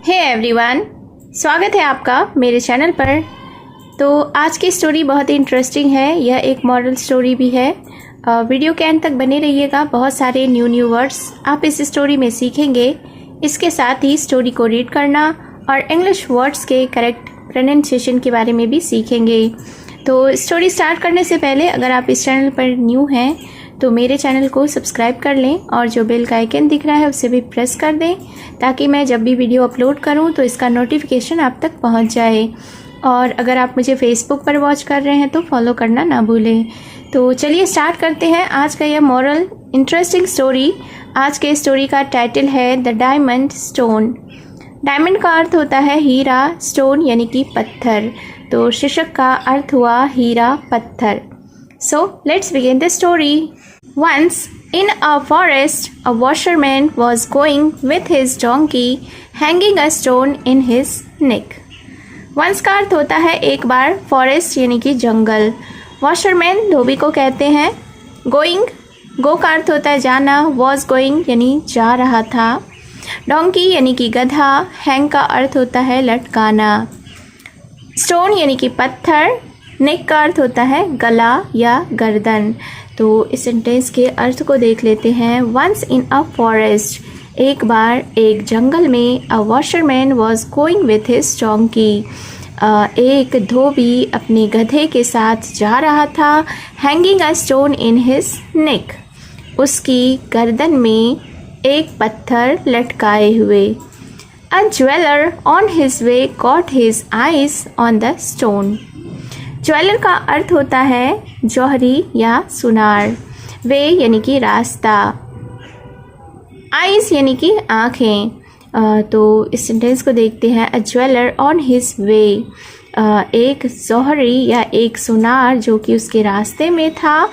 Hey everyone, स्वागत है आपका मेरे चैनल पर। तो आज की स्टोरी बहुत ही इंटरेस्टिंग है। यह एक मॉरल स्टोरी भी है। वीडियो के अंत तक बने रहिएगा। बहुत सारे न्यू वर्ड्स आप इस स्टोरी में सीखेंगे। इसके साथ ही स्टोरी को रीड करना और इंग्लिश वर्ड्स के करेक्ट प्रोनाउंसिएशन के बारे में भी सीखेंगे। तो स्टोरी स्टार्ट करने से पहले अगर आप इस चैनल पर न्यू हैं तो मेरे चैनल को सब्सक्राइब कर लें और जो बेल का आइकन दिख रहा है उसे भी प्रेस कर दें ताकि मैं जब भी वीडियो अपलोड करूं तो इसका नोटिफिकेशन आप तक पहुंच जाए। और अगर आप मुझे फेसबुक पर वॉच कर रहे हैं तो फॉलो करना ना भूलें। तो चलिए स्टार्ट करते हैं आज का यह मॉरल इंटरेस्टिंग स्टोरी। आज के स्टोरी का टाइटल है द डायमंड स्टोन। डायमंड का अर्थ होता है हीरा, स्टोन यानी कि पत्थर। तो शीर्षक का अर्थ हुआ हीरा, पत्थर। So let's begin the story. Once in a forest, a washerman was going with his donkey, hanging a stone in his neck. Once का अर्थ होता है एक बार, फॉरेस्ट यानी कि जंगल। वॉशरमैन धोबी को कहते हैं। गोइंग, गो का अर्थ होता है जाना। वॉज गोइंग यानी जा रहा था। डोंकी यानी कि गधा। हैंग का अर्थ होता है लटकाना। स्टोन यानी कि पत्थर। नेक का अर्थ होता है गला या गर्दन। तो इस सेंटेंस के अर्थ को देख लेते हैं। वंस इन अ फॉरेस्ट, एक बार एक जंगल में। A washerman was going with his donkey, एक धोबी अपने गधे के साथ जा रहा था। Hanging a stone in his neck, उसकी गर्दन में एक पत्थर लटकाए हुए। A jeweller on his way caught his eyes on the stone. Jeweller का अर्थ होता है जौहरी या सुनार। वे यानी कि रास्ता। आइज यानी कि आँखें। तो इस सेंटेंस को देखते हैं। अ ज्वेलर ऑन हिज वे, एक जौहरी या एक सुनार जो कि उसके रास्ते में था।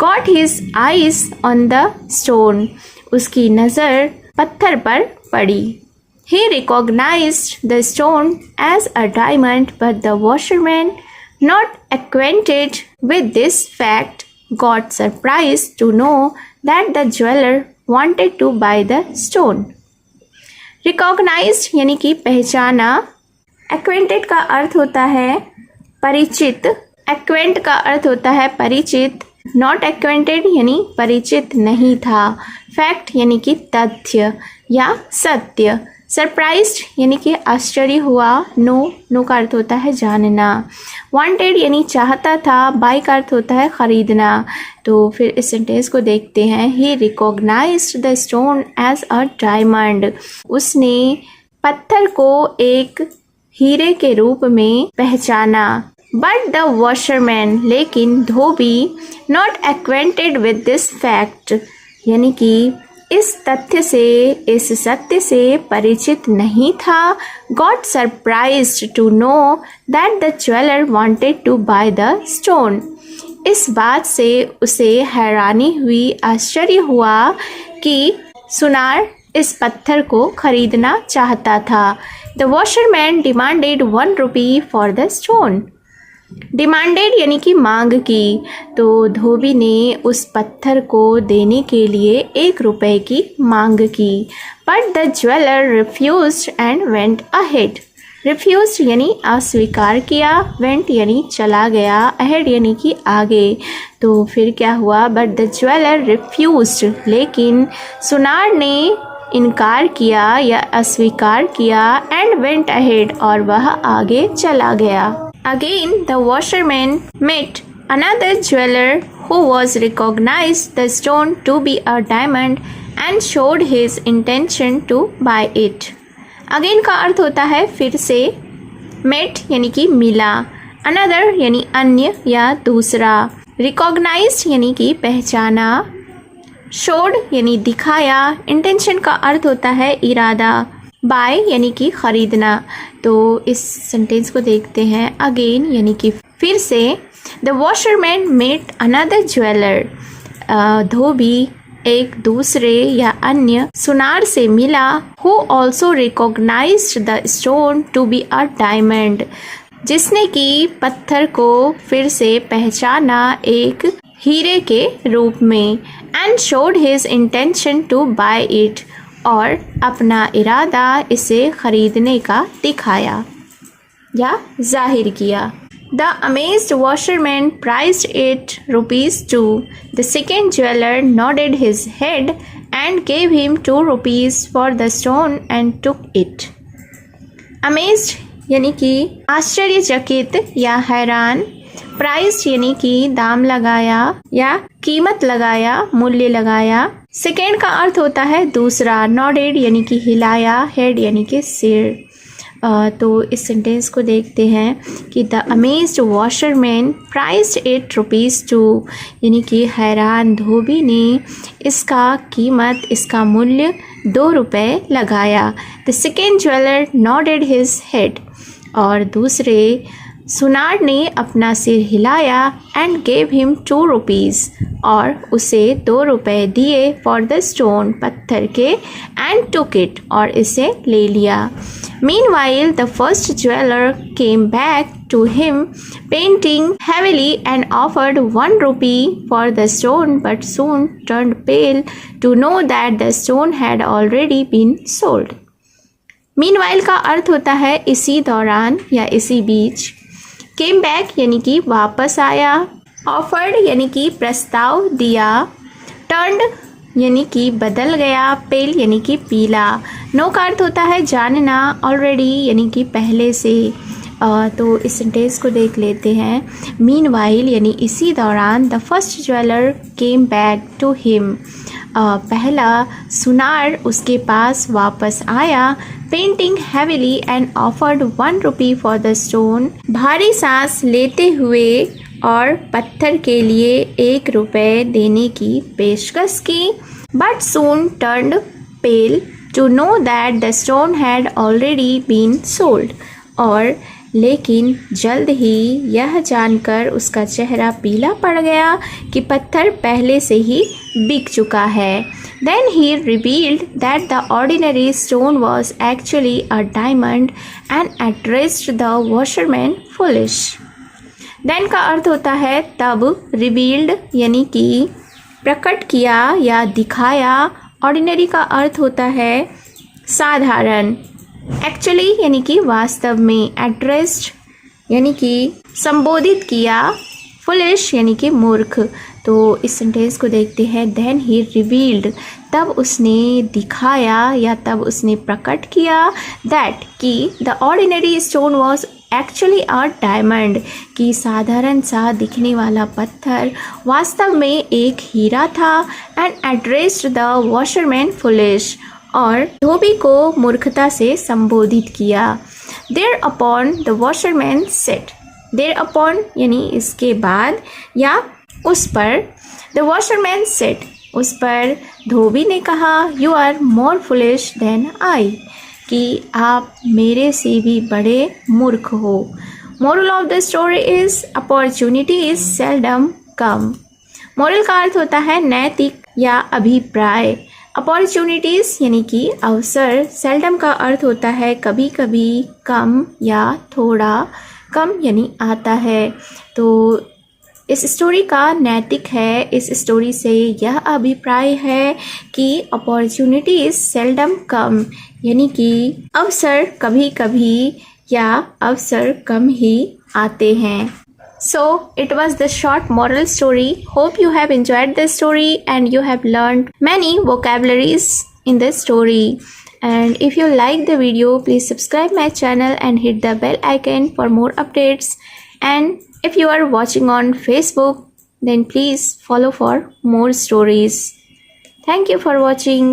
Got his eyes on the stone, उसकी नज़र पत्थर पर पड़ी। He recognized the stone as a diamond, but the washerman, not acquainted with this fact, got surprised to know that the jeweler wanted to buy the stone. Recognized यानी कि पहचाना। Acquainted का अर्थ होता है परिचित। Acquaint का अर्थ होता है परिचित। Not acquainted यानी परिचित नहीं था। Fact यानी कि तथ्य या सत्य। सरप्राइज्ड यानी कि आश्चर्य हुआ। नो का अर्थ होता है जानना। वांटेड यानी चाहता था। बाय का अर्थ होता है खरीदना। तो फिर इस सेंटेंस को देखते हैं। He recognised the stone as a diamond, उसने पत्थर को एक हीरे के रूप में पहचाना। बट द वॉशरमैन, लेकिन धोबी, not acquainted with this fact, यानी कि इस तथ्य से, इस सत्य से परिचित नहीं था। Got surprised to know that the jeweller wanted to buy the stone, इस बात से उसे हैरानी हुई, आश्चर्य हुआ कि सुनार इस पत्थर को खरीदना चाहता था। The washerman demanded 1 rupee for the stone. Demanded यानी कि मांग की। तो धोबी ने उस पत्थर को देने के लिए 1 रुपए की मांग की। But the jeweller refused and went ahead. Refused यानी अस्वीकार किया। वेंट यानी चला गया। अहेड यानी कि आगे। तो फिर क्या हुआ? बट द ज्वेलर रिफ्यूज्ड, लेकिन सुनार ने इनकार किया या अस्वीकार किया। एंड वेंट अहेड, और वह आगे चला गया। Again, the washerman met another jeweler who was recognized the stone to be a diamond and showed his intention to buy it. Again का अर्थ होता है फिर से। met यानी कि मिला। another यानी अन्य या दूसरा। recognized यानी कि पहचाना। showed यानी दिखाया। intention का अर्थ होता है इरादा। बाय यानी कि खरीदना। तो इस सेंटेंस को देखते हैं। अगेन यानी कि फिर से। The washerman met another jeweller, धोबी एक दूसरे या अन्य सुनार से मिला। Who also recognised the stone to be a diamond, जिसने कि पत्थर को फिर से पहचाना एक हीरे के रूप में। And showed his intention to buy it, और अपना इरादा इसे खरीदने का दिखाया या जाहिर किया। The amazed washerman priced it rupees 2. The second jeweler nodded his head and gave him 2 rupees for the stone and took it. Amazed यानी कि आश्चर्यचकित या हैरान, प्राइस्ड यानी कि दाम लगाया या कीमत लगाया, मूल्य लगाया। सेकेंड का अर्थ होता है दूसरा, नॉडेड यानी कि हिलाया, हेड यानी कि सिर। तो इस सेंटेंस को देखते हैं कि the amazed washerman priced it rupees 2 यानी कि हैरान धोबी ने इसका कीमत, इसका मूल्य 2 रुपये लगाया। The second jeweller nodded his head और दूसरे सुनार ने अपना सिर हिलाया एंड गेव हिम 2 रुपीज़ और उसे 2 रुपये दिए फॉर द स्टोन पत्थर के एंड टुक इट और इसे ले लिया। Meanwhile, the first jeweler came back to him, panting heavily, and offered 1 rupee for the stone, but soon turned pale to know that the stone had already been sold. Meanwhile का अर्थ होता है इसी दौरान या इसी बीच। Came back यानी कि वापस आया, offered यानी कि प्रस्ताव दिया, turned यानी कि बदल गया, पेल यानी कि पीला। नो का अर्थ होता है जानना, ऑलरेडी यानी कि पहले से। तो इस सेंटेंस को देख लेते हैं। मीनवाइल यानी इसी दौरान, the first jeweller came back to him पहला सुनार उसके पास वापस आया, panting heavily and offered 1 rupee for the stone भारी सांस लेते हुए और पत्थर के लिए 1 रुपये देने की पेशकश की। But soon turned pale to know that the stone had already been sold और लेकिन जल्द ही यह जानकर उसका चेहरा पीला पड़ गया कि पत्थर पहले से ही बिक चुका है। Then he revealed that the ordinary stone was actually a diamond and addressed the washerman foolish. Then का अर्थ होता है तब, revealed यानी कि प्रकट किया या दिखाया। ऑर्डिनरी का अर्थ होता है साधारण। एक्चुअली यानी कि वास्तव में। एड्रेस्ड यानी कि संबोधित किया। फुलिश यानी कि मूर्ख। तो इस सेंटेंस को देखते हैं। देन ही रिवील्ड तब उसने दिखाया या तब उसने प्रकट किया दैट कि the ordinary stone was actually a diamond कि साधारण सा दिखने वाला पत्थर वास्तव में एक हीरा था। And addressed the washerman foolish और धोबी को मूर्खता से संबोधित किया। Thereupon the washerman said, thereupon यानी इसके बाद या उस पर। द वॉशरमैन सेड उस पर धोबी ने कहा, you are more foolish than I कि आप मेरे से भी बड़े मूर्ख हो। Moral of the story is opportunity is seldom come. Moral का अर्थ होता है नैतिक या अभिप्राय। अपॉर्चुनिटीज़ यानी कि अवसर। सेल्डम का अर्थ होता है कभी कभी, कम या थोड़ा। कम यानी आता है। तो इस स्टोरी का नैतिक है। इस स्टोरी से यह अभिप्राय है कि अपॉर्चुनिटीज सेल्डम कम यानी कि अवसर कभी कभी या अवसर कम ही आते हैं। So it was the short moral story. Hope you have enjoyed the story and you have learned many vocabularies in the story. And if you like the video, please subscribe my channel and hit the bell icon for more updates. And if you are watching on Facebook, then please follow for more stories. Thank you for watching.